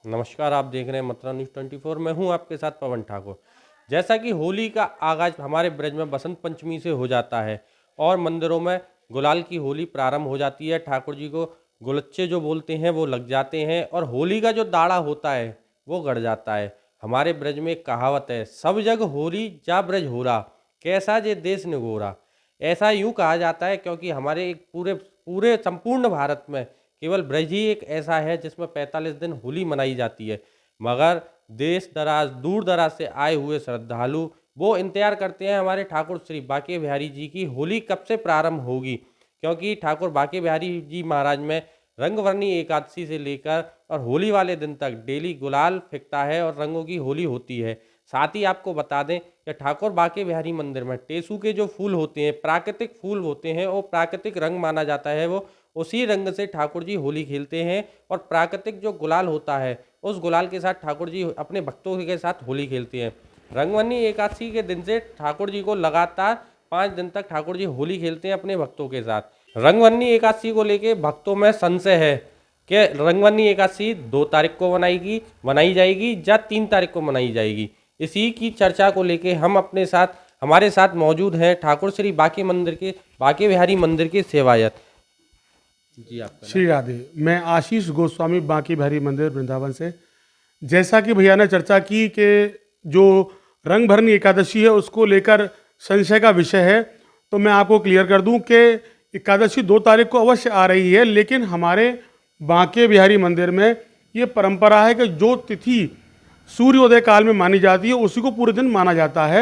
नमस्कार, आप देख रहे हैं मथुरा न्यूज़ 24। मैं हूं आपके साथ पवन ठाकुर। जैसा कि होली का आगाज हमारे ब्रज में बसंत पंचमी से हो जाता है और मंदिरों में गुलाल की होली प्रारंभ हो जाती है। ठाकुर जी को गुलच्चे जो बोलते हैं वो लग जाते हैं और होली का जो दाड़ा होता है वो गड़ जाता है। हमारे ब्रज में एक कहावत है, सब जग होरी जा ब्रज होरा, कैसा जे देश निगोरा। ऐसा यूँ कहा जाता है क्योंकि हमारे एक पूरे पूरे संपूर्ण भारत में केवल ब्रज ही एक ऐसा है जिसमें 45 दिन होली मनाई जाती है। मगर देश दराज दूर दराज से आए हुए श्रद्धालु वो इंतजार करते हैं हमारे ठाकुर श्री बांके बिहारी जी की होली कब से प्रारंभ होगी, क्योंकि ठाकुर बांके बिहारी जी महाराज में रंगवर्णी एकादशी से लेकर और होली वाले दिन तक डेली गुलाल फेंकता है और रंगों की होली होती है। साथ ही आपको बता दें कि ठाकुर बांके बिहारी मंदिर में टेसू के जो फूल होते हैं, प्राकृतिक फूल होते हैं, वो प्राकृतिक रंग माना जाता है। वो उसी रंग से ठाकुर जी होली खेलते हैं और प्राकृतिक जो गुलाल होता है उस गुलाल के साथ ठाकुर जी अपने भक्तों के साथ होली खेलते हैं। रंगवन्नी एकादशी के दिन से ठाकुर जी को लगातार 5 दिन तक ठाकुर जी होली खेलते हैं अपने भक्तों के साथ। रंगवन्नी एकादशी को लेके भक्तों में संशय है कि रंगवन्नी एकादशी 2 तारीख को मनाई जाएगी या 3 तारीख को मनाई जाएगी। इसी की चर्चा को लेके हम हमारे साथ मौजूद हैं ठाकुर श्री बांके बिहारी मंदिर के सेवायत। जी आपका श्री राधे। मैं आशीष गोस्वामी बांके बिहारी मंदिर वृंदावन से। जैसा कि भैया ने चर्चा की कि जो रंग भरनी एकादशी है उसको लेकर संशय का विषय है, तो मैं आपको क्लियर कर दूं कि एकादशी 2 तारीख को अवश्य आ रही है, लेकिन हमारे बांके बिहारी मंदिर में ये परंपरा है कि जो तिथि सूर्योदय काल में मानी जाती है उसी को पूरे दिन माना जाता है।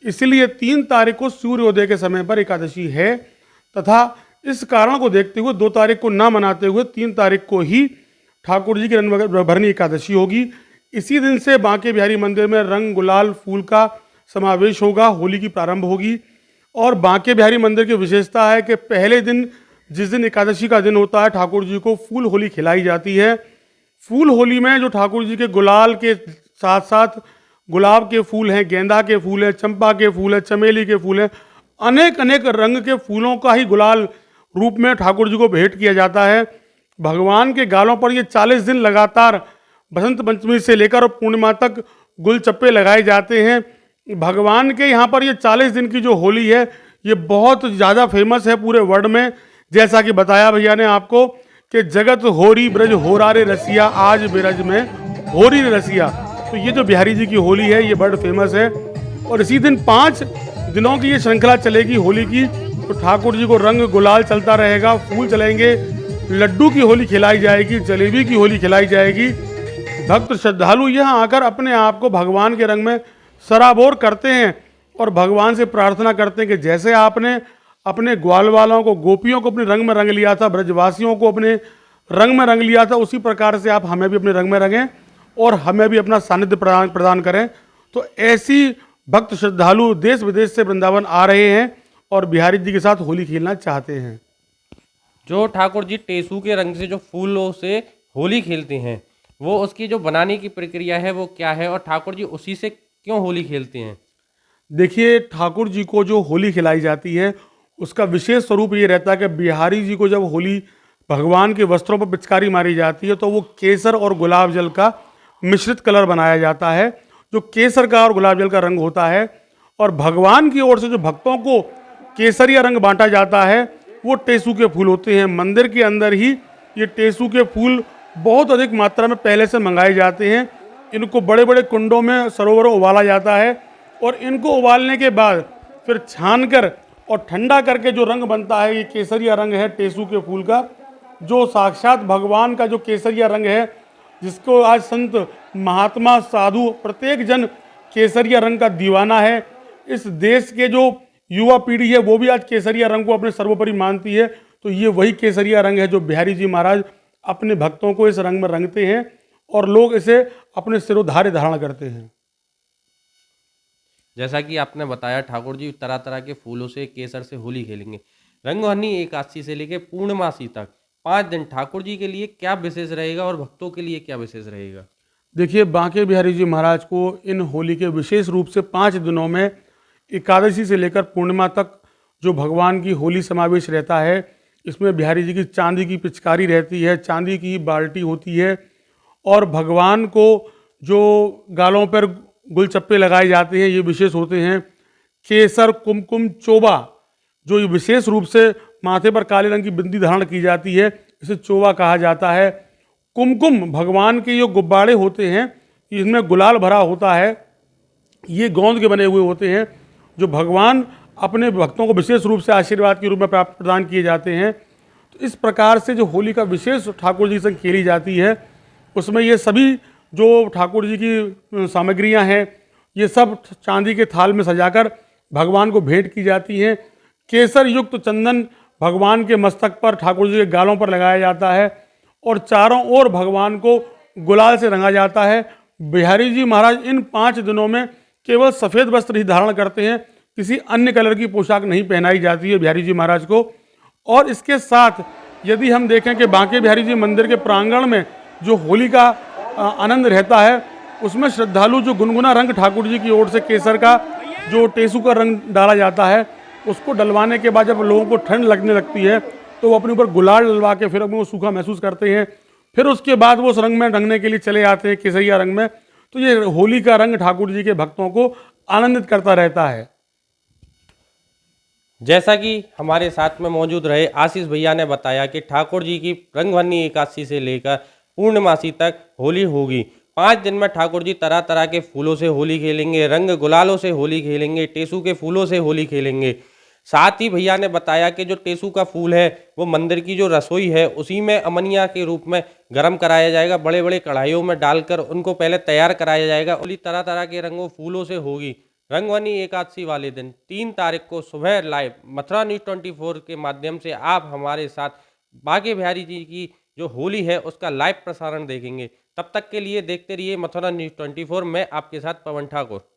इसलिए 3 तारीख को सूर्योदय के समय पर एकादशी है, तथा इस कारण को देखते हुए 2 तारीख को ना मनाते हुए 3 तारीख को ही ठाकुर जी की रंग भरनी एकादशी होगी। इसी दिन से बांके बिहारी मंदिर में रंग गुलाल फूल का समावेश होगा, होली की प्रारंभ होगी। और बांके बिहारी मंदिर की विशेषता है कि पहले दिन जिस दिन एकादशी का दिन होता है ठाकुर जी को फूल होली खिलाई जाती है। फूल होली में जो ठाकुर जी के गुलाल के साथ साथ गुलाब के फूल हैं, गेंदा के फूल हैं, चंपा के फूल हैं, चमेली के फूल हैं, अनेक अनेक रंग के फूलों का ही गुलाल रूप में ठाकुर जी को भेंट किया जाता है। भगवान के गालों पर ये 40 दिन लगातार बसंत पंचमी से लेकर और पूर्णिमा तक गुलचप्पे लगाए जाते हैं। भगवान के यहाँ पर ये 40 दिन की जो होली है ये बहुत ज़्यादा फेमस है पूरे वर्ल्ड में। जैसा कि बताया भैया ने आपको कि जगत होरी ब्रज होरा रे रसिया, आज ब्रज में होरी रे रसिया। तो ये जो बिहारी जी की होली है ये बड़ फेमस है। और इसी दिन 5 दिनों की ये श्रृंखला चलेगी होली की। तो ठाकुर जी को रंग गुलाल चलता रहेगा, फूल चलेंगे, लड्डू की होली खिलाई जाएगी, जलेबी की होली खिलाई जाएगी। भक्त श्रद्धालु यहाँ आकर अपने आप को भगवान के रंग में सराबोर करते हैं और भगवान से प्रार्थना करते हैं कि जैसे आपने अपने ग्वाल वालों को, गोपियों को अपने रंग में रंग लिया था, ब्रजवासियों को अपने रंग में रंग लिया था, उसी प्रकार से आप हमें भी अपने रंग में रंगें और हमें भी अपना सानिध्य प्रदान करें। तो ऐसी भक्त श्रद्धालु देश विदेश से वृंदावन आ रहे हैं और बिहारी जी के साथ होली खेलना चाहते हैं। जो ठाकुर जी टेसू के रंग से जो फूलों से होली खेलते हैं वो उसकी जो बनाने की प्रक्रिया है वो क्या है और ठाकुर जी उसी से क्यों होली खेलते हैं? देखिए, ठाकुर जी को जो होली खिलाई जाती है उसका विशेष स्वरूप ये रहता है कि बिहारी जी को जब होली भगवान के वस्त्रों पर पिचकारी मारी जाती है तो वो केसर और गुलाब जल का मिश्रित कलर बनाया जाता है, जो केसर का और गुलाब जल का रंग होता है। और भगवान की ओर से जो भक्तों को केसरिया रंग बांटा जाता है वो टेसू के फूल होते हैं। मंदिर के अंदर ही ये टेसू के फूल बहुत अधिक मात्रा में पहले से मंगाए जाते हैं। इनको बड़े बड़े कुंडों में सरोवरों उबाला जाता है और इनको उबालने के बाद फिर छानकर और ठंडा करके जो रंग बनता है ये केसरिया रंग है टेसू के फूल का, जो साक्षात भगवान का जो केसरिया रंग है, जिसको आज संत महात्मा साधु प्रत्येक जन केसरिया रंग का दीवाना है। इस देश के जो युवा पीढ़ी है वो भी आज केसरिया रंग को अपने सर्वोपरि मानती है। तो ये वही केसरिया रंग है जो बिहारी जी महाराज अपने भक्तों को इस रंग में रंगते हैं और लोग इसे अपने सिरोधार्य धारण करते हैं। जैसा कि आपने बताया ठाकुर जी तरह तरह के फूलों से केसर से होली खेलेंगे। रंगवन्नी एकादशी से लेकर पूर्णमासी तक 5 दिन ठाकुर जी के लिए क्या विशेष रहेगा और भक्तों के लिए क्या विशेष रहेगा? देखिए, बांके बिहारी जी महाराज को इन होली के विशेष रूप से 5 दिनों में एकादशी से लेकर पूर्णिमा तक जो भगवान की होली समावेश रहता है, इसमें बिहारी जी की चांदी की पिचकारी रहती है, चांदी की बाल्टी होती है और भगवान को जो गालों पर गुलचप्पे लगाए जाते हैं ये विशेष होते हैं। केसर कुमकुम चोबा, जो ये विशेष रूप से माथे पर काले रंग की बिंदी धारण की जाती है, इसे चोबा कहा जाता है। कुमकुम भगवान के जो गुब्बारे होते हैं इसमें गुलाल भरा होता है, ये गोंद के बने हुए होते हैं, जो भगवान अपने भक्तों को विशेष रूप से आशीर्वाद के रूप में प्राप्त प्रदान किए जाते हैं। तो इस प्रकार से जो होली का विशेष ठाकुर जी संग खेली जाती है, उसमें ये सभी जो ठाकुर जी की सामग्रियां हैं ये सब चांदी के थाल में सजाकर भगवान को भेंट की जाती हैं। केसर युक्त चंदन भगवान के मस्तक पर, ठाकुर जी के गालों पर लगाया जाता है और चारों ओर भगवान को गुलाल से रंगा जाता है। बिहारी जी महाराज इन 5 दिनों में केवल सफ़ेद वस्त्र ही धारण करते हैं, किसी अन्य कलर की पोशाक नहीं पहनाई जाती है बिहारी जी महाराज को। और इसके साथ यदि हम देखें कि बांके बिहारी जी मंदिर के प्रांगण में जो होली का आनंद रहता है, उसमें श्रद्धालु जो गुनगुना रंग ठाकुर जी की ओर से केसर का जो टेसू का रंग डाला जाता है, उसको डलवाने के बाद जब लोगों को ठंड लगने लगती है तो वो अपने ऊपर गुलाल डलवा के फिर वो सूखा महसूस करते हैं, फिर उसके बाद वो उस रंग में रंगने के लिए चले आते हैं केसरिया रंग में। तो ये होली का रंग ठाकुर जी के भक्तों को आनंदित करता रहता है। जैसा कि हमारे साथ में मौजूद रहे आशीष भैया ने बताया कि ठाकुर जी की रंगभरनी एकादशी से लेकर पूर्णमासी तक होली होगी। 5 दिन में ठाकुर जी तरह तरह के फूलों से होली खेलेंगे, रंग गुलालों से होली खेलेंगे, टेसू के फूलों से होली खेलेंगे। साथ ही भैया ने बताया कि जो टेसू का फूल है वो मंदिर की जो रसोई है उसी में अमनिया के रूप में गर्म कराया जाएगा, बड़े बड़े कढ़ाइयों में डालकर उनको पहले तैयार कराया जाएगा। होली तरह तरह के रंगों फूलों से होगी। रंगभरनी एकादशी वाले दिन 3 तारीख को सुबह लाइव मथुरा न्यूज़ 24 के माध्यम से आप हमारे साथ बांके बिहारी जी की जो होली है उसका लाइव प्रसारण देखेंगे। तब तक के लिए देखते रहिए मथुरा न्यूज़ 24। मैं आपके साथ पवन ठाकुर।